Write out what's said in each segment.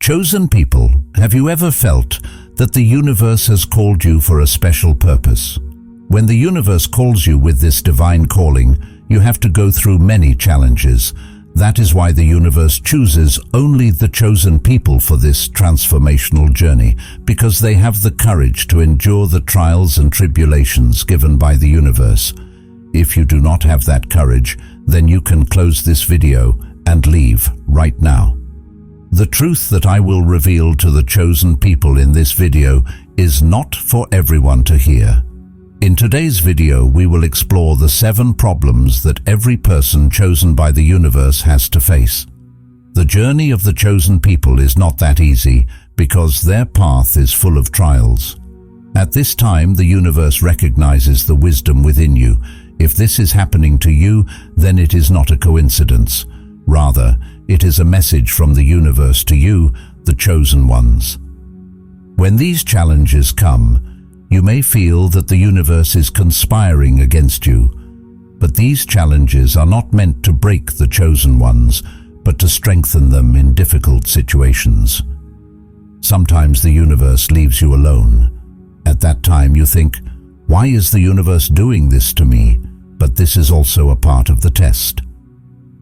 Chosen people, have you ever felt that the universe has called you for a special purpose? When the universe calls you with this divine calling, you have to go through many challenges. That is why the universe chooses only the chosen people for this transformational journey, because they have the courage to endure the trials and tribulations given by the universe. If you do not have that courage, then you can close this video and leave right now. The truth that I will reveal to the chosen people in this video is not for everyone to hear. In today's video, we will explore the 7 problems that every person chosen by the universe has to face. The journey of the chosen people is not that easy because their path is full of trials. At this time, the universe recognizes the wisdom within you. If this is happening to you, then it is not a coincidence. Rather, it is a message from the universe to you, the chosen ones. When these challenges come, you may feel that the universe is conspiring against you, but these challenges are not meant to break the chosen ones, but to strengthen them in difficult situations. Sometimes the universe leaves you alone. At that time you think, why is the universe doing this to me? But this is also a part of the test.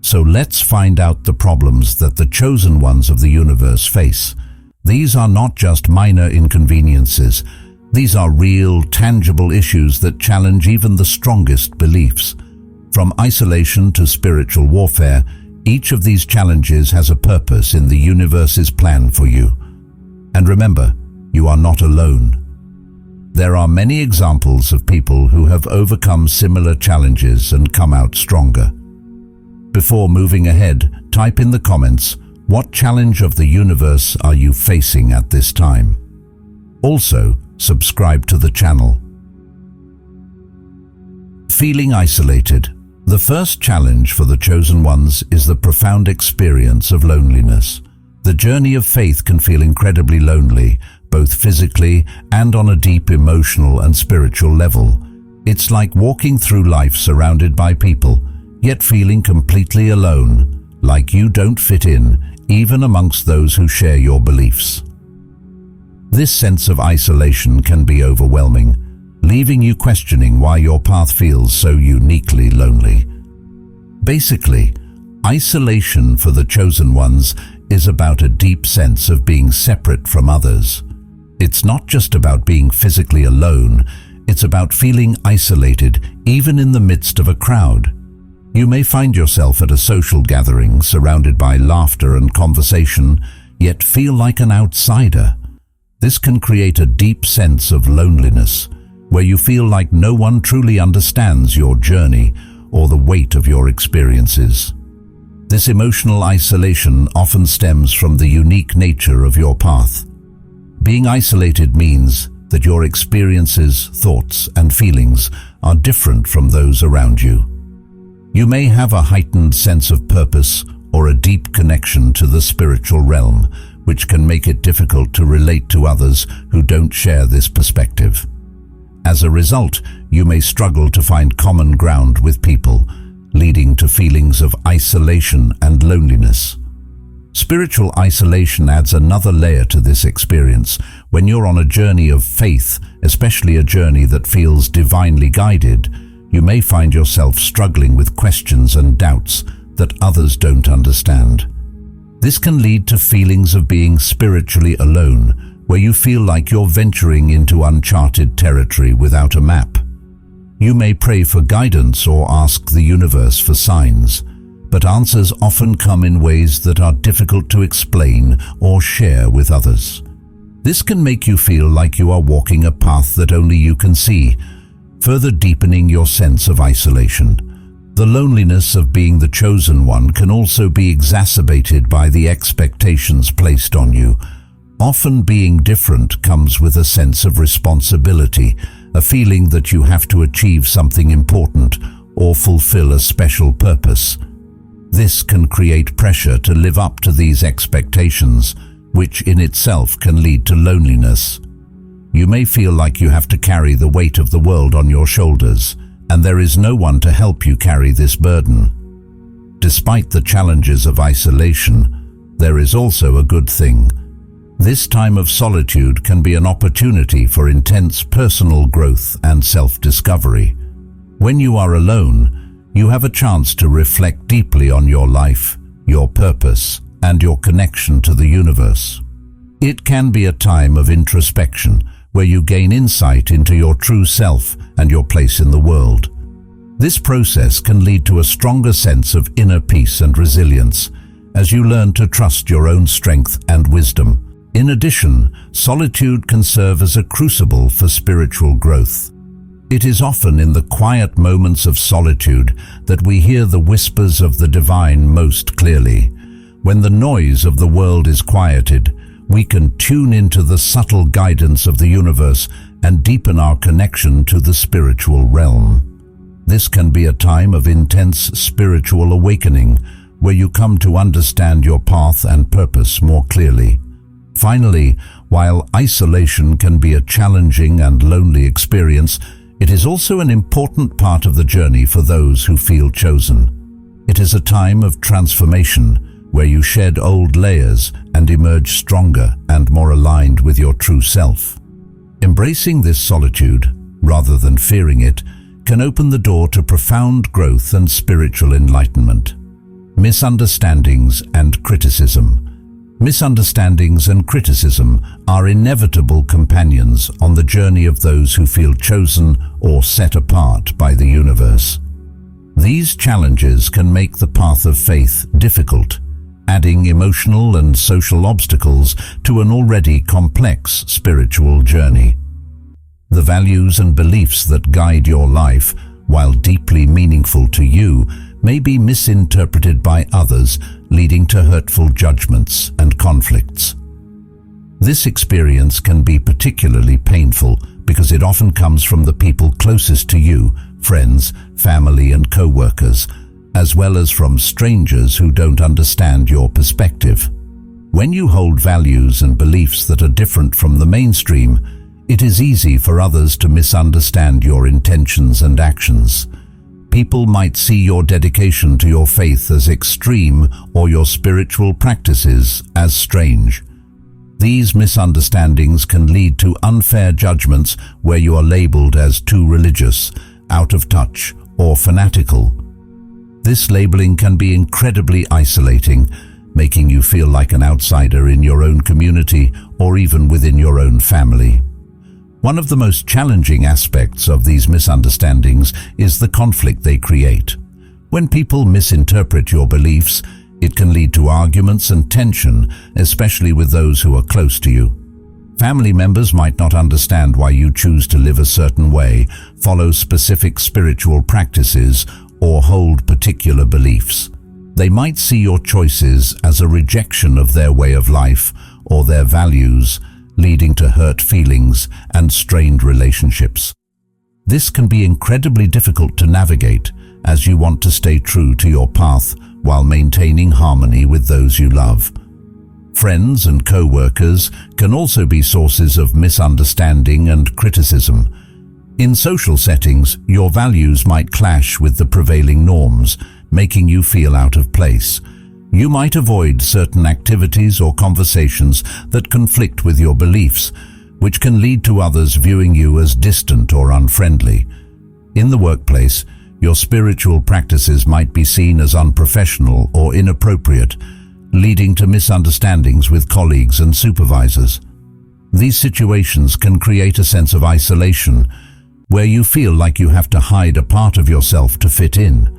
So let's find out the problems that the chosen ones of the universe face. These are not just minor inconveniences. These are real, tangible issues that challenge even the strongest beliefs. From isolation to spiritual warfare, each of these challenges has a purpose in the universe's plan for you. And remember, you are not alone. There are many examples of people who have overcome similar challenges and come out stronger. Before moving ahead, type in the comments, what challenge of the universe are you facing at this time? Also, subscribe to the channel. Feeling isolated. The first challenge for the chosen ones is the profound experience of loneliness. The journey of faith can feel incredibly lonely, both physically and on a deep emotional and spiritual level. It's like walking through life surrounded by people, yet feeling completely alone, like you don't fit in, even amongst those who share your beliefs. This sense of isolation can be overwhelming, leaving you questioning why your path feels so uniquely lonely. Basically, isolation for the chosen ones is about a deep sense of being separate from others. It's not just about being physically alone, it's about feeling isolated even in the midst of a crowd. You may find yourself at a social gathering surrounded by laughter and conversation, yet feel like an outsider. This can create a deep sense of loneliness, where you feel like no one truly understands your journey or the weight of your experiences. This emotional isolation often stems from the unique nature of your path. Being isolated means that your experiences, thoughts, and feelings are different from those around you. You may have a heightened sense of purpose or a deep connection to the spiritual realm, which can make it difficult to relate to others who don't share this perspective. As a result, you may struggle to find common ground with people, leading to feelings of isolation and loneliness. Spiritual isolation adds another layer to this experience. When you're on a journey of faith, especially a journey that feels divinely guided, you may find yourself struggling with questions and doubts that others don't understand. This can lead to feelings of being spiritually alone, where you feel like you're venturing into uncharted territory without a map. You may pray for guidance or ask the universe for signs, but answers often come in ways that are difficult to explain or share with others. This can make you feel like you are walking a path that only you can see, further deepening your sense of isolation. The loneliness of being the chosen one can also be exacerbated by the expectations placed on you. Often being different comes with a sense of responsibility, a feeling that you have to achieve something important or fulfill a special purpose. This can create pressure to live up to these expectations, which in itself can lead to loneliness. You may feel like you have to carry the weight of the world on your shoulders, and there is no one to help you carry this burden. Despite the challenges of isolation, there is also a good thing. This time of solitude can be an opportunity for intense personal growth and self-discovery. When you are alone, you have a chance to reflect deeply on your life, your purpose, and your connection to the universe. It can be a time of introspection where you gain insight into your true self and your place in the world. This process can lead to a stronger sense of inner peace and resilience as you learn to trust your own strength and wisdom. In addition, solitude can serve as a crucible for spiritual growth. It is often in the quiet moments of solitude that we hear the whispers of the divine most clearly. When the noise of the world is quieted, we can tune into the subtle guidance of the universe and deepen our connection to the spiritual realm. This can be a time of intense spiritual awakening, where you come to understand your path and purpose more clearly. Finally, while isolation can be a challenging and lonely experience, it is also an important part of the journey for those who feel chosen. It is a time of transformation, where you shed old layers and emerge stronger and more aligned with your true self. Embracing this solitude, rather than fearing it, can open the door to profound growth and spiritual enlightenment. Misunderstandings and criticism. Misunderstandings and criticism are inevitable companions on the journey of those who feel chosen or set apart by the universe. These challenges can make the path of faith difficult, adding emotional and social obstacles to an already complex spiritual journey. The values and beliefs that guide your life, while deeply meaningful to you, may be misinterpreted by others, leading to hurtful judgments and conflicts. This experience can be particularly painful because it often comes from the people closest to you, friends, family, and co-workers, as well as from strangers who don't understand your perspective. When you hold values and beliefs that are different from the mainstream, it is easy for others to misunderstand your intentions and actions. People might see your dedication to your faith as extreme or your spiritual practices as strange. These misunderstandings can lead to unfair judgments where you are labeled as too religious, out of touch, or fanatical. This labeling can be incredibly isolating, making you feel like an outsider in your own community or even within your own family. One of the most challenging aspects of these misunderstandings is the conflict they create. When people misinterpret your beliefs, it can lead to arguments and tension, especially with those who are close to you. Family members might not understand why you choose to live a certain way, follow specific spiritual practices, or hold particular beliefs. They might see your choices as a rejection of their way of life or their values, leading to hurt feelings and strained relationships. This can be incredibly difficult to navigate as you want to stay true to your path while maintaining harmony with those you love. Friends and co-workers can also be sources of misunderstanding and criticism. In social settings, your values might clash with the prevailing norms, making you feel out of place. You might avoid certain activities or conversations that conflict with your beliefs, which can lead to others viewing you as distant or unfriendly. In the workplace, your spiritual practices might be seen as unprofessional or inappropriate, leading to misunderstandings with colleagues and supervisors. These situations can create a sense of isolation, where you feel like you have to hide a part of yourself to fit in.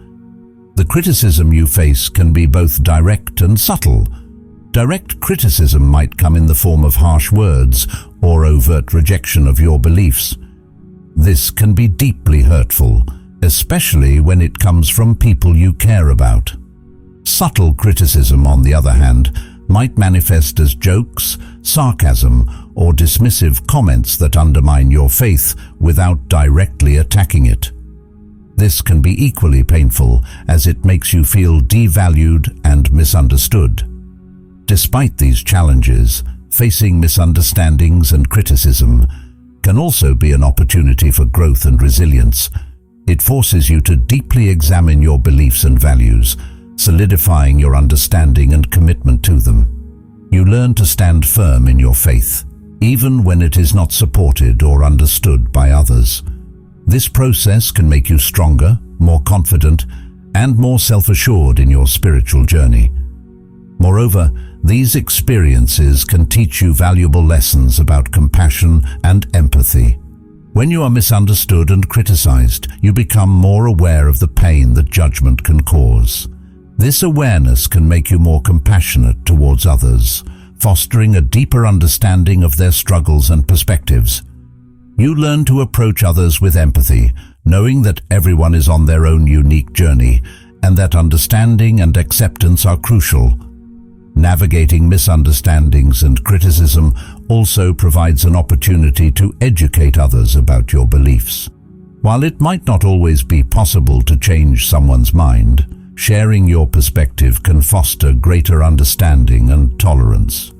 The criticism you face can be both direct and subtle. Direct criticism might come in the form of harsh words or overt rejection of your beliefs. This can be deeply hurtful, especially when it comes from people you care about. Subtle criticism, on the other hand, might manifest as jokes, sarcasm, or dismissive comments that undermine your faith without directly attacking it. This can be equally painful, as it makes you feel devalued and misunderstood. Despite these challenges, facing misunderstandings and criticism can also be an opportunity for growth and resilience. It forces you to deeply examine your beliefs and values, solidifying your understanding and commitment to them. You learn to stand firm in your faith, even when it is not supported or understood by others. This process can make you stronger, more confident, and more self-assured in your spiritual journey. Moreover, these experiences can teach you valuable lessons about compassion and empathy. When you are misunderstood and criticized, you become more aware of the pain that judgment can cause. This awareness can make you more compassionate towards others, fostering a deeper understanding of their struggles and perspectives. You learn to approach others with empathy, knowing that everyone is on their own unique journey, and that understanding and acceptance are crucial. Navigating misunderstandings and criticism also provides an opportunity to educate others about your beliefs. While it might not always be possible to change someone's mind, sharing your perspective can foster greater understanding and tolerance.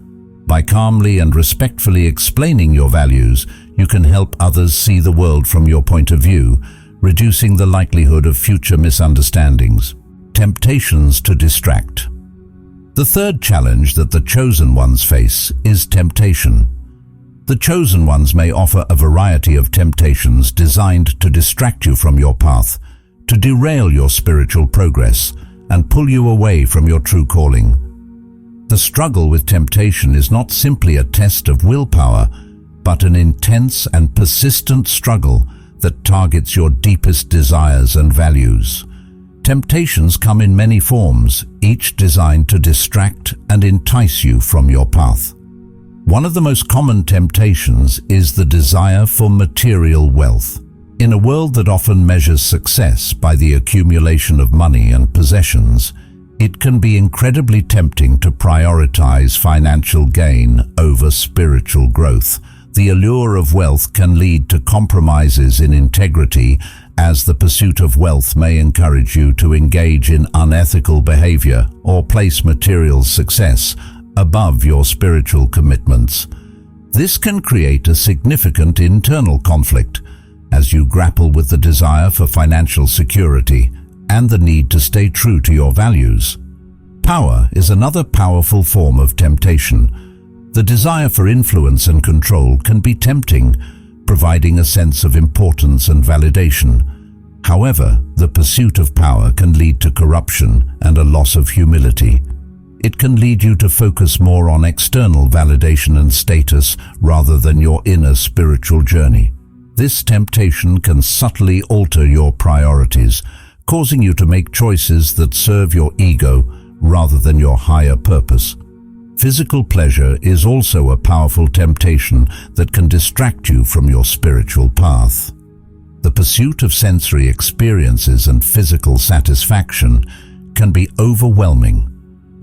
By calmly and respectfully explaining your values, you can help others see the world from your point of view, reducing the likelihood of future misunderstandings. Temptations to distract. The third challenge that the chosen ones face is temptation. The chosen ones may offer a variety of temptations designed to distract you from your path, to derail your spiritual progress, and pull you away from your true calling. The struggle with temptation is not simply a test of willpower, but an intense and persistent struggle that targets your deepest desires and values. Temptations come in many forms, each designed to distract and entice you from your path. One of the most common temptations is the desire for material wealth. In a world that often measures success by the accumulation of money and possessions, it can be incredibly tempting to prioritize financial gain over spiritual growth. The allure of wealth can lead to compromises in integrity, as the pursuit of wealth may encourage you to engage in unethical behavior or place material success above your spiritual commitments. This can create a significant internal conflict as you grapple with the desire for financial security and the need to stay true to your values. Power is another powerful form of temptation. The desire for influence and control can be tempting, providing a sense of importance and validation. However, the pursuit of power can lead to corruption and a loss of humility. It can lead you to focus more on external validation and status rather than your inner spiritual journey. This temptation can subtly alter your priorities, causing you to make choices that serve your ego rather than your higher purpose. Physical pleasure is also a powerful temptation that can distract you from your spiritual path. The pursuit of sensory experiences and physical satisfaction can be overwhelming,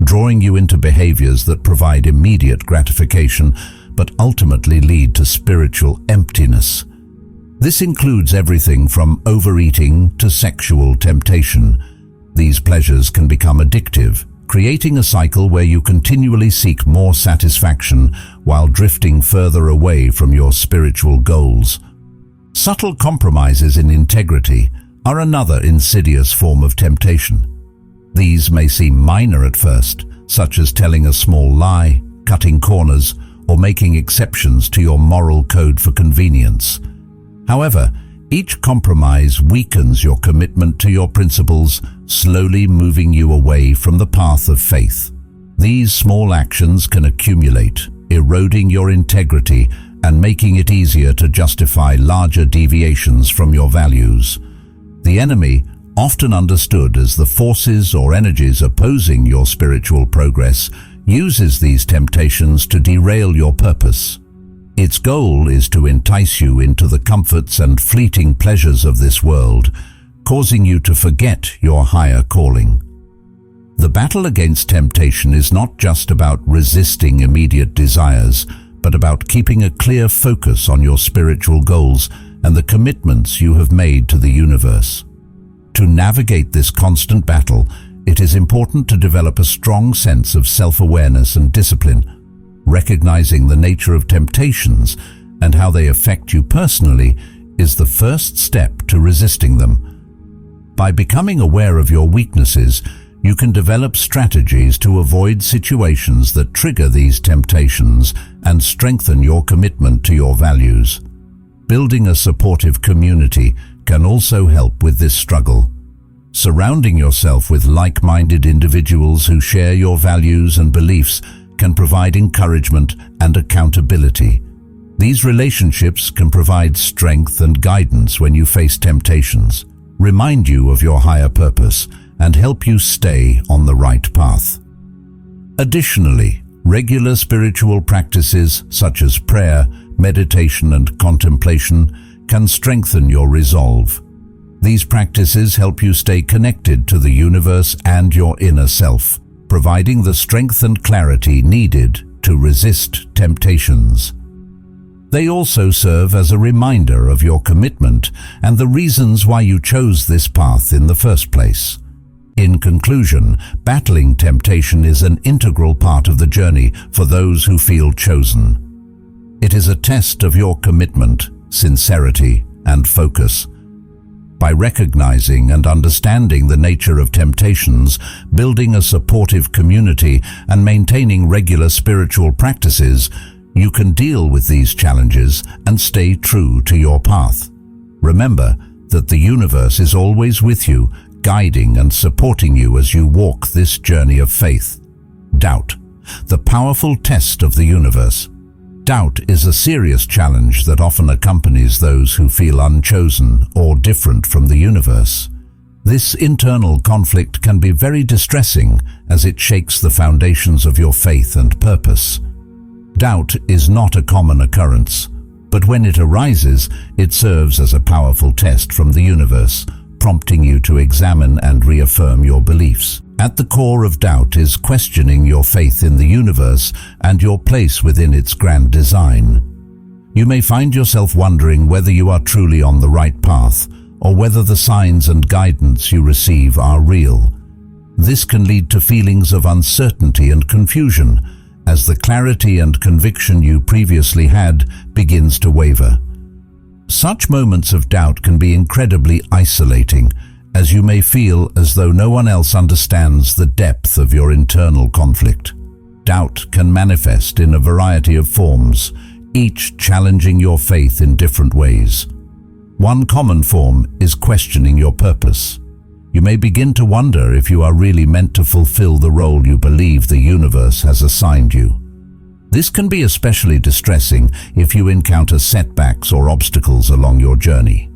drawing you into behaviors that provide immediate gratification but ultimately lead to spiritual emptiness. This includes everything from overeating to sexual temptation. These pleasures can become addictive, creating a cycle where you continually seek more satisfaction while drifting further away from your spiritual goals. Subtle compromises in integrity are another insidious form of temptation. These may seem minor at first, such as telling a small lie, cutting corners, or making exceptions to your moral code for convenience. However, each compromise weakens your commitment to your principles, slowly moving you away from the path of faith. These small actions can accumulate, eroding your integrity and making it easier to justify larger deviations from your values. The enemy, often understood as the forces or energies opposing your spiritual progress, uses these temptations to derail your purpose. Its goal is to entice you into the comforts and fleeting pleasures of this world, causing you to forget your higher calling. The battle against temptation is not just about resisting immediate desires, but about keeping a clear focus on your spiritual goals and the commitments you have made to the universe. To navigate this constant battle, it is important to develop a strong sense of self-awareness and discipline. Recognizing the nature of temptations and how they affect you personally is the first step to resisting them. By becoming aware of your weaknesses, You can develop strategies to avoid situations that trigger these temptations and strengthen your commitment to your values. Building a supportive community can also help with this struggle. Surrounding yourself with like-minded individuals who share your values and beliefs can provide encouragement and accountability. These relationships can provide strength and guidance when you face temptations, remind you of your higher purpose, and help you stay on the right path. Additionally, regular spiritual practices such as prayer, meditation, and contemplation can strengthen your resolve. These practices help you stay connected to the universe and your inner self, providing the strength and clarity needed to resist temptations. They also serve as a reminder of your commitment and the reasons why you chose this path in the first place. In conclusion, battling temptation is an integral part of the journey for those who feel chosen. It is a test of your commitment, sincerity, and focus. By recognizing and understanding the nature of temptations, building a supportive community, and maintaining regular spiritual practices, you can deal with these challenges and stay true to your path. Remember that the universe is always with you, guiding and supporting you as you walk this journey of faith. Doubt, the powerful test of the universe. Doubt is a serious challenge that often accompanies those who feel unchosen or different from the universe. This internal conflict can be very distressing as it shakes the foundations of your faith and purpose. Doubt is not a common occurrence, but when it arises, it serves as a powerful test from the universe, prompting you to examine and reaffirm your beliefs. At the core of doubt is questioning your faith in the universe and your place within its grand design. You may find yourself wondering whether you are truly on the right path or whether the signs and guidance you receive are real. This can lead to feelings of uncertainty and confusion as the clarity and conviction you previously had begins to waver. Such moments of doubt can be incredibly isolating, as you may feel as though no one else understands the depth of your internal conflict. Doubt can manifest in a variety of forms, each challenging your faith in different ways. One common form is questioning your purpose. You may begin to wonder if you are really meant to fulfill the role you believe the universe has assigned you. This can be especially distressing if you encounter setbacks or obstacles along your journey.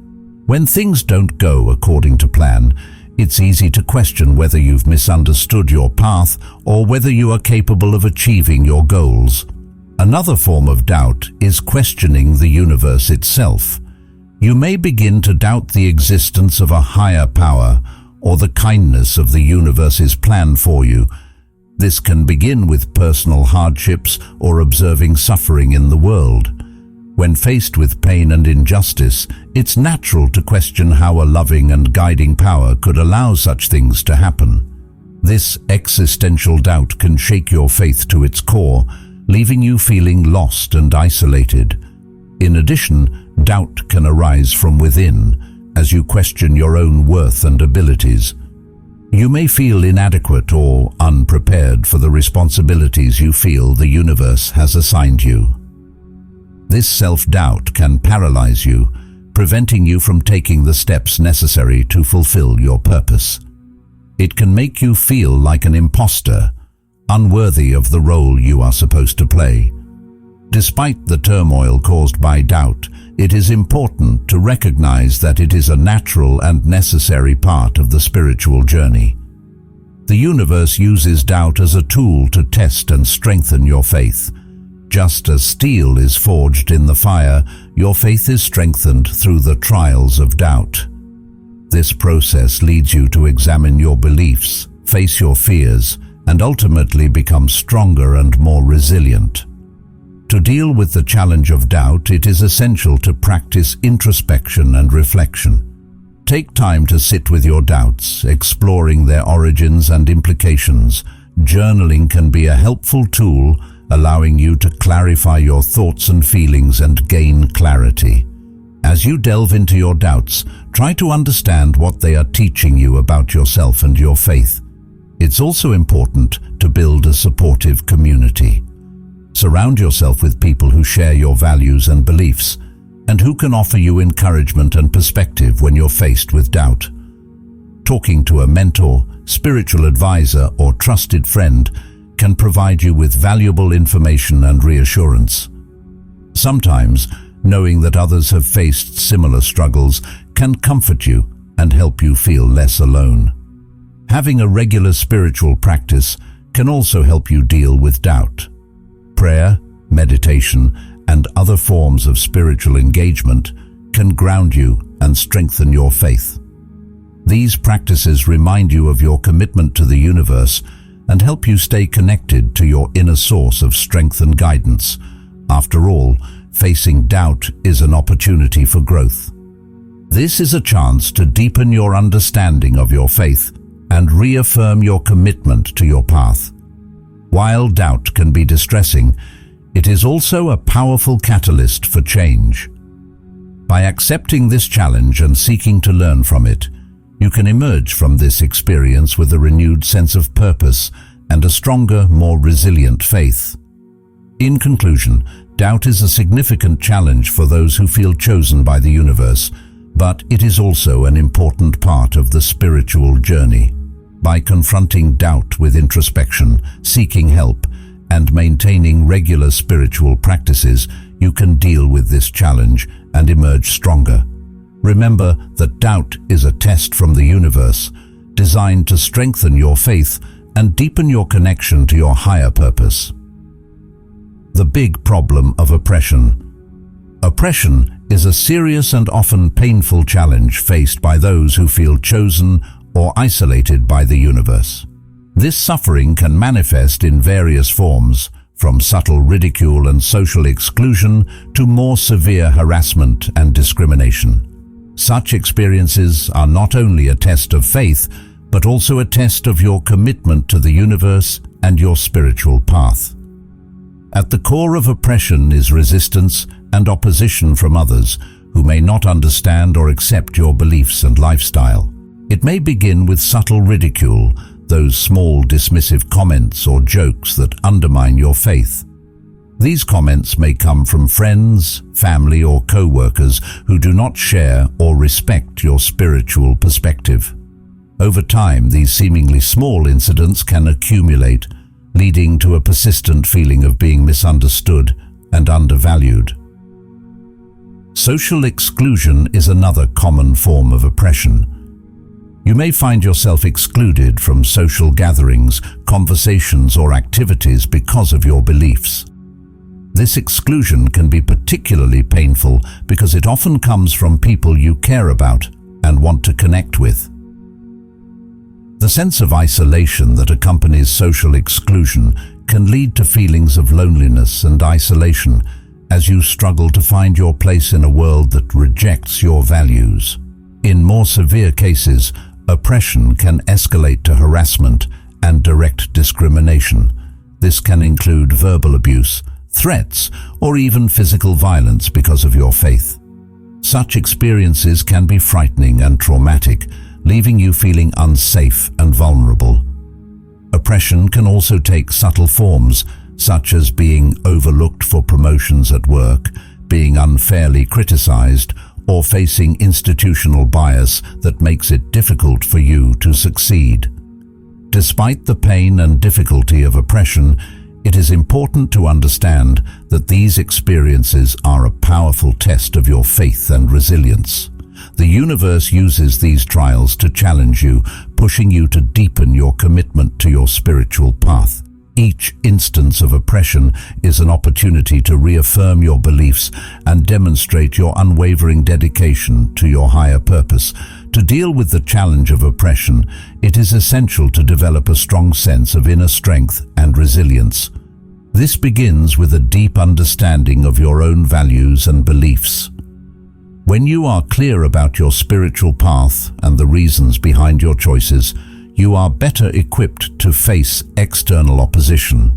When things don't go according to plan, it's easy to question whether you've misunderstood your path or whether you are capable of achieving your goals. Another form of doubt is questioning the universe itself. You may begin to doubt the existence of a higher power or the kindness of the universe's plan for you. This can begin with personal hardships or observing suffering in the world. When faced with pain and injustice, it's natural to question how a loving and guiding power could allow such things to happen. This existential doubt can shake your faith to its core, leaving you feeling lost and isolated. In addition, doubt can arise from within as you question your own worth and abilities. You may feel inadequate or unprepared for the responsibilities you feel the universe has assigned you. This self-doubt can paralyze you, preventing you from taking the steps necessary to fulfill your purpose. It can make you feel like an imposter, unworthy of the role you are supposed to play. Despite the turmoil caused by doubt, it is important to recognize that it is a natural and necessary part of the spiritual journey. The universe uses doubt as a tool to test and strengthen your faith. Just as steel is forged in the fire, your faith is strengthened through the trials of doubt. This process leads you to examine your beliefs, face your fears, and ultimately become stronger and more resilient. To deal with the challenge of doubt, it is essential to practice introspection and reflection. Take time to sit with your doubts, exploring their origins and implications. Journaling can be a helpful tool, allowing you to clarify your thoughts and feelings and gain clarity. As you delve into your doubts, try to understand what they are teaching you about yourself and your faith. It's also important to build a supportive community. Surround yourself with people who share your values and beliefs, and who can offer you encouragement and perspective when you're faced with doubt. Talking to a mentor, spiritual advisor, or trusted friend can provide you with valuable information and reassurance. Sometimes, knowing that others have faced similar struggles can comfort you and help you feel less alone. Having a regular spiritual practice can also help you deal with doubt. Prayer, meditation, and other forms of spiritual engagement can ground you and strengthen your faith. These practices remind you of your commitment to the universe and help you stay connected to your inner source of strength and guidance. After all, facing doubt is an opportunity for growth. This is a chance to deepen your understanding of your faith and reaffirm your commitment to your path. While doubt can be distressing, it is also a powerful catalyst for change. By accepting this challenge and seeking to learn from it, you can emerge from this experience with a renewed sense of purpose and a stronger, more resilient faith. In conclusion, doubt is a significant challenge for those who feel chosen by the universe, but it is also an important part of the spiritual journey. By confronting doubt with introspection, seeking help, and maintaining regular spiritual practices, you can deal with this challenge and emerge stronger. Remember that doubt is a test from the universe, designed to strengthen your faith and deepen your connection to your higher purpose. The big problem of oppression. Oppression is a serious and often painful challenge faced by those who feel chosen or isolated by the universe. This suffering can manifest in various forms, from subtle ridicule and social exclusion to more severe harassment and discrimination. Such experiences are not only a test of faith, but also a test of your commitment to the universe and your spiritual path. At the core of oppression is resistance and opposition from others who may not understand or accept your beliefs and lifestyle. It may begin with subtle ridicule, those small dismissive comments or jokes that undermine your faith. These comments may come from friends, family, or co-workers who do not share or respect your spiritual perspective. Over time, these seemingly small incidents can accumulate, leading to a persistent feeling of being misunderstood and undervalued. Social exclusion is another common form of oppression. You may find yourself excluded from social gatherings, conversations, or activities because of your beliefs. This exclusion can be particularly painful because it often comes from people you care about and want to connect with. The sense of isolation that accompanies social exclusion can lead to feelings of loneliness and isolation as you struggle to find your place in a world that rejects your values. In more severe cases, oppression can escalate to harassment and direct discrimination. This can include verbal abuse, threats, or even physical violence because of your faith. Such experiences can be frightening and traumatic, leaving you feeling unsafe and vulnerable. Oppression can also take subtle forms, such as being overlooked for promotions at work, being unfairly criticized, or facing institutional bias that makes it difficult for you to succeed. Despite the pain and difficulty of oppression, it is important to understand that these experiences are a powerful test of your faith and resilience. The universe uses these trials to challenge you, pushing you to deepen your commitment to your spiritual path. Each instance of oppression is an opportunity to reaffirm your beliefs and demonstrate your unwavering dedication to your higher purpose. To deal with the challenge of oppression, it is essential to develop a strong sense of inner strength and resilience. This begins with a deep understanding of your own values and beliefs. When you are clear about your spiritual path and the reasons behind your choices, you are better equipped to face external opposition.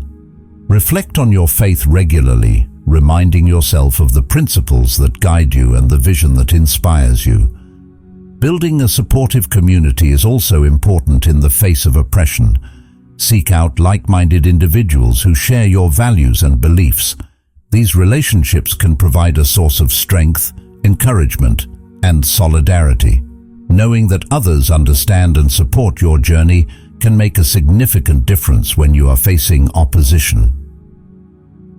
Reflect on your faith regularly, reminding yourself of the principles that guide you and the vision that inspires you. Building a supportive community is also important in the face of oppression. Seek out like-minded individuals who share your values and beliefs. These relationships can provide a source of strength, encouragement, and solidarity. Knowing that others understand and support your journey can make a significant difference when you are facing opposition.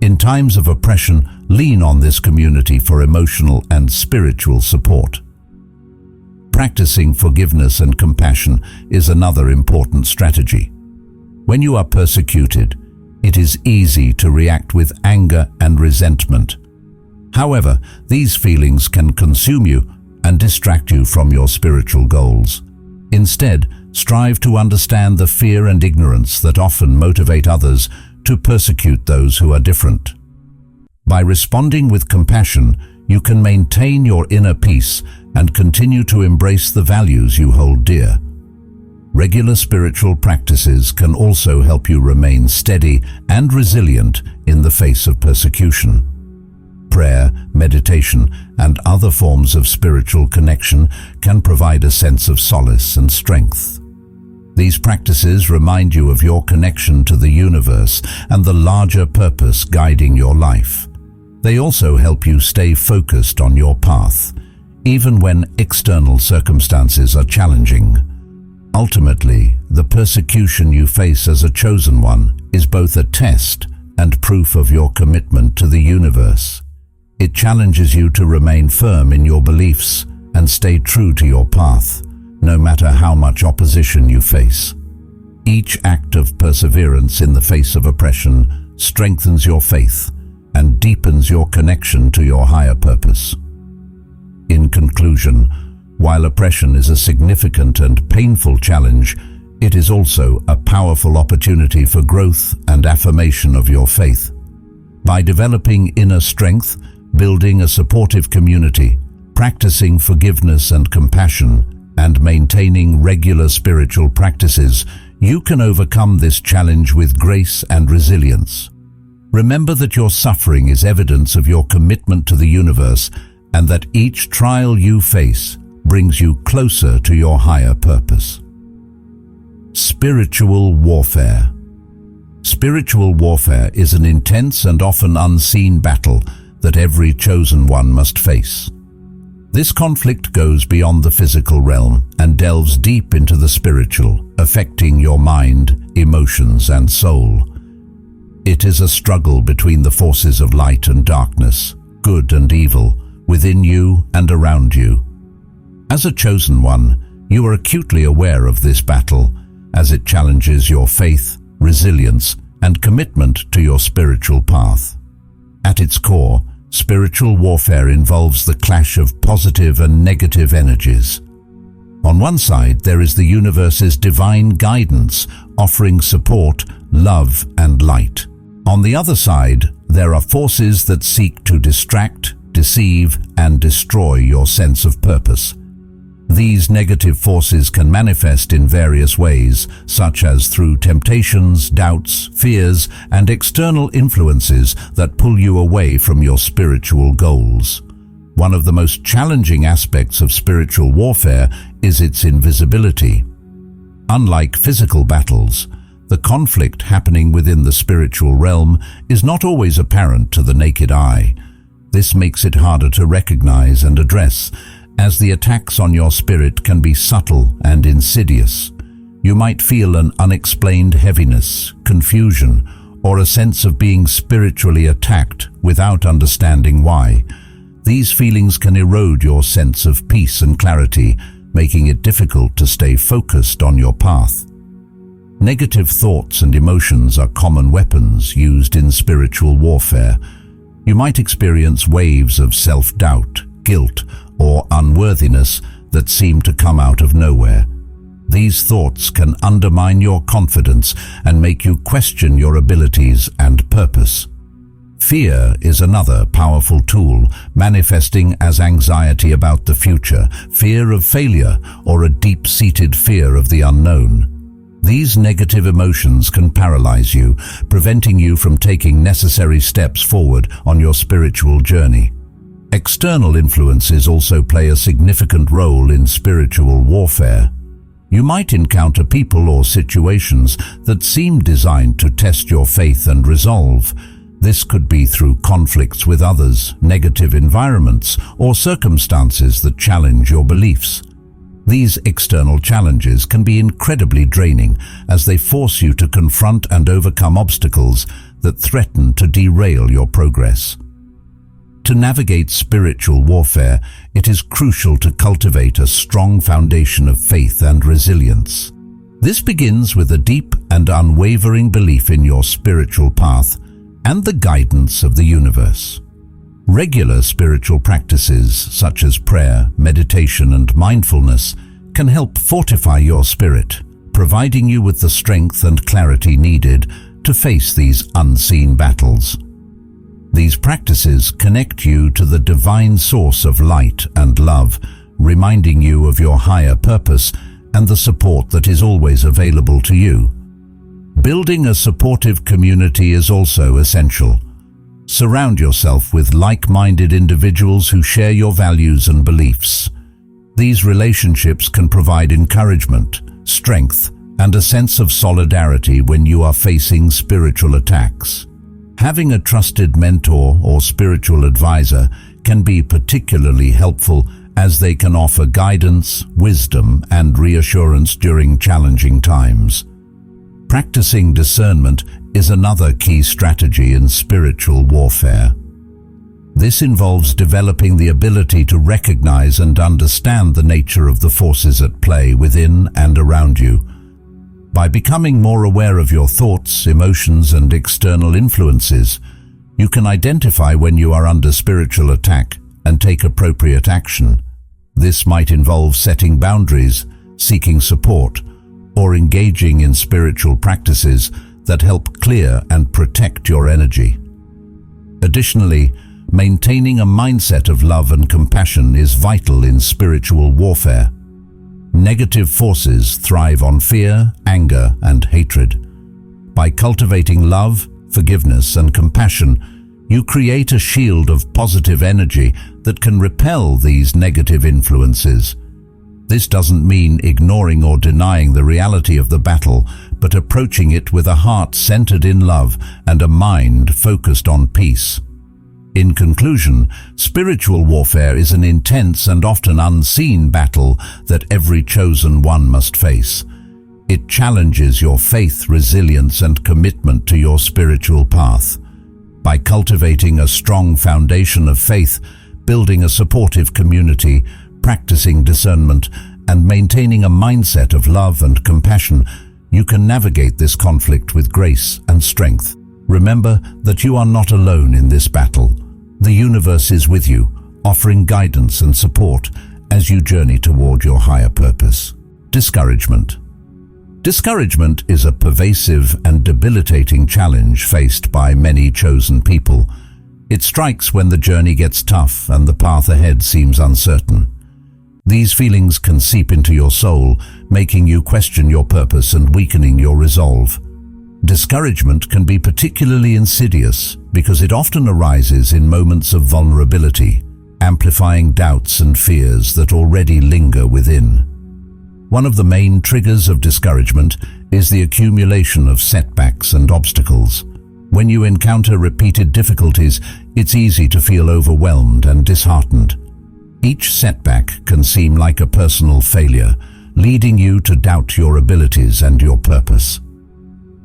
In times of oppression, lean on this community for emotional and spiritual support. Practicing forgiveness and compassion is another important strategy. When you are persecuted, it is easy to react with anger and resentment. However, these feelings can consume you and distract you from your spiritual goals. Instead, strive to understand the fear and ignorance that often motivate others to persecute those who are different. By responding with compassion, you can maintain your inner peace and continue to embrace the values you hold dear. Regular spiritual practices can also help you remain steady and resilient in the face of persecution. Prayer, meditation, and other forms of spiritual connection can provide a sense of solace and strength. These practices remind you of your connection to the universe and the larger purpose guiding your life. They also help you stay focused on your path, even when external circumstances are challenging. Ultimately, the persecution you face as a chosen one is both a test and proof of your commitment to the universe. It challenges you to remain firm in your beliefs and stay true to your path, no matter how much opposition you face. Each act of perseverance in the face of oppression strengthens your faith and deepens your connection to your higher purpose. In conclusion, while oppression is a significant and painful challenge, it is also a powerful opportunity for growth and affirmation of your faith. By developing inner strength, building a supportive community, practicing forgiveness and compassion, and maintaining regular spiritual practices, you can overcome this challenge with grace and resilience. Remember that your suffering is evidence of your commitment to the universe, and that each trial you face brings you closer to your higher purpose. Spiritual warfare. Spiritual warfare is an intense and often unseen battle that every chosen one must face. This conflict goes beyond the physical realm and delves deep into the spiritual, affecting your mind, emotions, and soul. It is a struggle between the forces of light and darkness, good and evil, within you and around you. As a chosen one, you are acutely aware of this battle, as it challenges your faith, resilience, and commitment to your spiritual path. At its core, spiritual warfare involves the clash of positive and negative energies. On one side, there is the universe's divine guidance, offering support, love, and light. On the other side, there are forces that seek to distract, deceive, and destroy your sense of purpose. These negative forces can manifest in various ways, such as through temptations, doubts, fears, and external influences that pull you away from your spiritual goals. One of the most challenging aspects of spiritual warfare is its invisibility. Unlike physical battles, the conflict happening within the spiritual realm is not always apparent to the naked eye. This makes it harder to recognize and address, as the attacks on your spirit can be subtle and insidious. You might feel an unexplained heaviness, confusion, or a sense of being spiritually attacked without understanding why. These feelings can erode your sense of peace and clarity, making it difficult to stay focused on your path. Negative thoughts and emotions are common weapons used in spiritual warfare. You might experience waves of self-doubt, guilt, or unworthiness that seem to come out of nowhere. These thoughts can undermine your confidence and make you question your abilities and purpose. Fear is another powerful tool, manifesting as anxiety about the future, fear of failure, or a deep-seated fear of the unknown. These negative emotions can paralyze you, preventing you from taking necessary steps forward on your spiritual journey. External influences also play a significant role in spiritual warfare. You might encounter people or situations that seem designed to test your faith and resolve. This could be through conflicts with others, negative environments, or circumstances that challenge your beliefs. These external challenges can be incredibly draining as they force you to confront and overcome obstacles that threaten to derail your progress. To navigate spiritual warfare, it is crucial to cultivate a strong foundation of faith and resilience. This begins with a deep and unwavering belief in your spiritual path and the guidance of the universe. Regular spiritual practices such as prayer, meditation, and mindfulness can help fortify your spirit, providing you with the strength and clarity needed to face these unseen battles. These practices connect you to the divine source of light and love, reminding you of your higher purpose and the support that is always available to you. Building a supportive community is also essential. Surround yourself with like-minded individuals who share your values and beliefs. These relationships can provide encouragement, strength, and a sense of solidarity when you are facing spiritual attacks. Having a trusted mentor or spiritual advisor can be particularly helpful as they can offer guidance, wisdom, and reassurance during challenging times. Practicing discernment is another key strategy in spiritual warfare. This involves developing the ability to recognize and understand the nature of the forces at play within and around you. By becoming more aware of your thoughts, emotions, and external influences, you can identify when you are under spiritual attack and take appropriate action. This might involve setting boundaries, seeking support, or engaging in spiritual practices that help clear and protect your energy. Additionally, maintaining a mindset of love and compassion is vital in spiritual warfare. Negative forces thrive on fear, anger, and hatred. By cultivating love, forgiveness, and compassion, you create a shield of positive energy that can repel these negative influences. This doesn't mean ignoring or denying the reality of the battle, but approaching it with a heart centered in love and a mind focused on peace. In conclusion, spiritual warfare is an intense and often unseen battle that every chosen one must face. It challenges your faith, resilience, and commitment to your spiritual path. By cultivating a strong foundation of faith, building a supportive community, practicing discernment, and maintaining a mindset of love and compassion, you can navigate this conflict with grace and strength. Remember that you are not alone in this battle. The universe is with you, offering guidance and support as you journey toward your higher purpose. Discouragement. Discouragement is a pervasive and debilitating challenge faced by many chosen people. It strikes when the journey gets tough and the path ahead seems uncertain. These feelings can seep into your soul, making you question your purpose and weakening your resolve. Discouragement can be particularly insidious because it often arises in moments of vulnerability, amplifying doubts and fears that already linger within. One of the main triggers of discouragement is the accumulation of setbacks and obstacles. When you encounter repeated difficulties, it's easy to feel overwhelmed and disheartened. Each setback can seem like a personal failure, leading you to doubt your abilities and your purpose.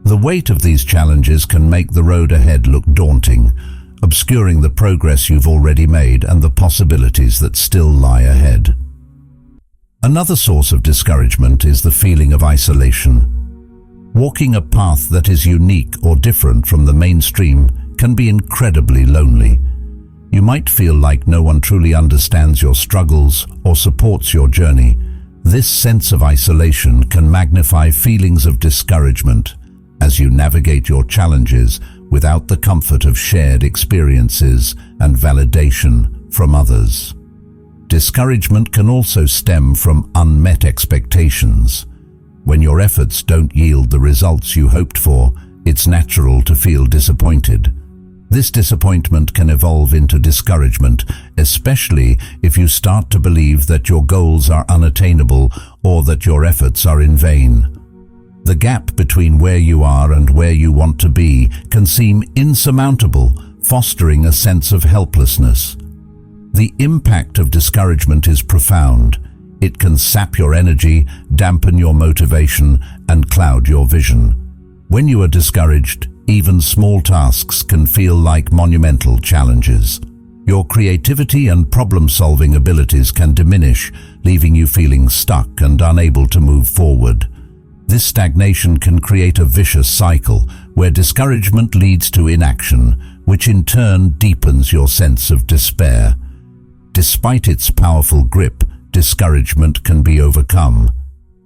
The weight of these challenges can make the road ahead look daunting, obscuring the progress you've already made and the possibilities that still lie ahead. Another source of discouragement is the feeling of isolation. Walking a path that is unique or different from the mainstream can be incredibly lonely. You might feel like no one truly understands your struggles or supports your journey. This sense of isolation can magnify feelings of discouragement as you navigate your challenges without the comfort of shared experiences and validation from others. Discouragement can also stem from unmet expectations. When your efforts don't yield the results you hoped for, it's natural to feel disappointed. This disappointment can evolve into discouragement, especially if you start to believe that your goals are unattainable or that your efforts are in vain. The gap between where you are and where you want to be can seem insurmountable, fostering a sense of helplessness. The impact of discouragement is profound. It can sap your energy, dampen your motivation, and cloud your vision. When you are discouraged, even small tasks can feel like monumental challenges. Your creativity and problem-solving abilities can diminish, leaving you feeling stuck and unable to move forward. This stagnation can create a vicious cycle where discouragement leads to inaction, which in turn deepens your sense of despair. Despite its powerful grip, discouragement can be overcome.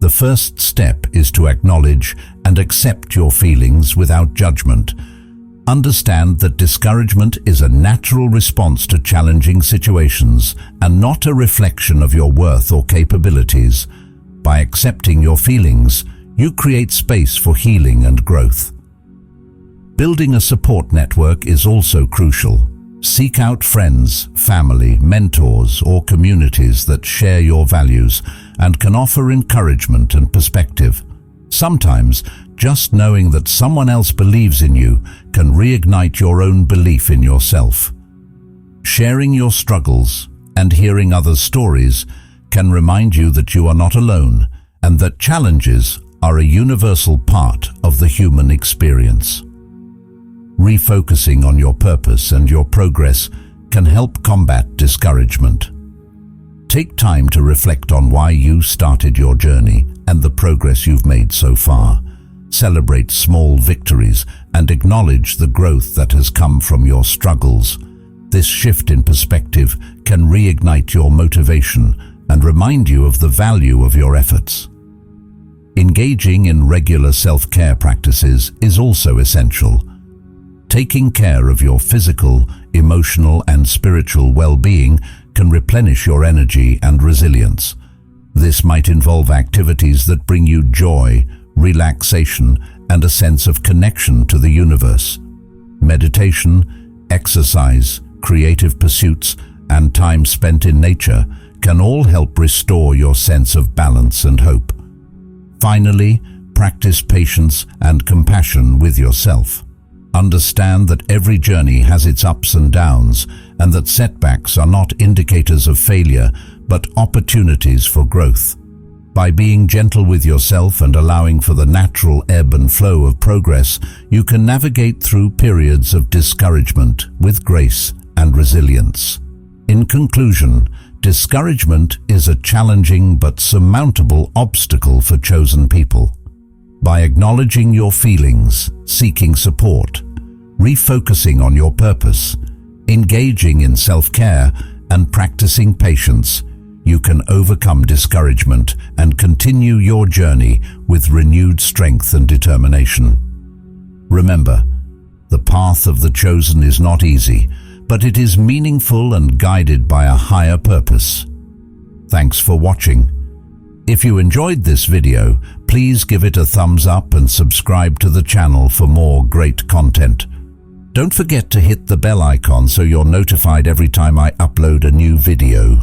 The first step is to acknowledge and accept your feelings without judgment. Understand that discouragement is a natural response to challenging situations and not a reflection of your worth or capabilities. By accepting your feelings, you create space for healing and growth. Building a support network is also crucial. Seek out friends, family, mentors, or communities that share your values and can offer encouragement and perspective. Sometimes, just knowing that someone else believes in you can reignite your own belief in yourself. Sharing your struggles and hearing others' stories can remind you that you are not alone and that challenges are a universal part of the human experience. Refocusing on your purpose and your progress can help combat discouragement. Take time to reflect on why you started your journey and the progress you've made so far. Celebrate small victories and acknowledge the growth that has come from your struggles. This shift in perspective can reignite your motivation and remind you of the value of your efforts. Engaging in regular self-care practices is also essential. Taking care of your physical, emotional, and spiritual well-being can replenish your energy and resilience. This might involve activities that bring you joy, relaxation, and a sense of connection to the universe. Meditation, exercise, creative pursuits, and time spent in nature can all help restore your sense of balance and hope. Finally, practice patience and compassion with yourself. Understand that every journey has its ups and downs, and that setbacks are not indicators of failure, but opportunities for growth. By being gentle with yourself and allowing for the natural ebb and flow of progress, you can navigate through periods of discouragement with grace and resilience. In conclusion, discouragement is a challenging but surmountable obstacle for chosen people. By acknowledging your feelings, seeking support, refocusing on your purpose, engaging in self-care, and practicing patience, you can overcome discouragement and continue your journey with renewed strength and determination. Remember, the path of the chosen is not easy, but it is meaningful and guided by a higher purpose. Thanks for watching. If you enjoyed this video, please give it a thumbs up and subscribe to the channel for more great content. Don't forget to hit the bell icon so you're notified every time I upload a new video.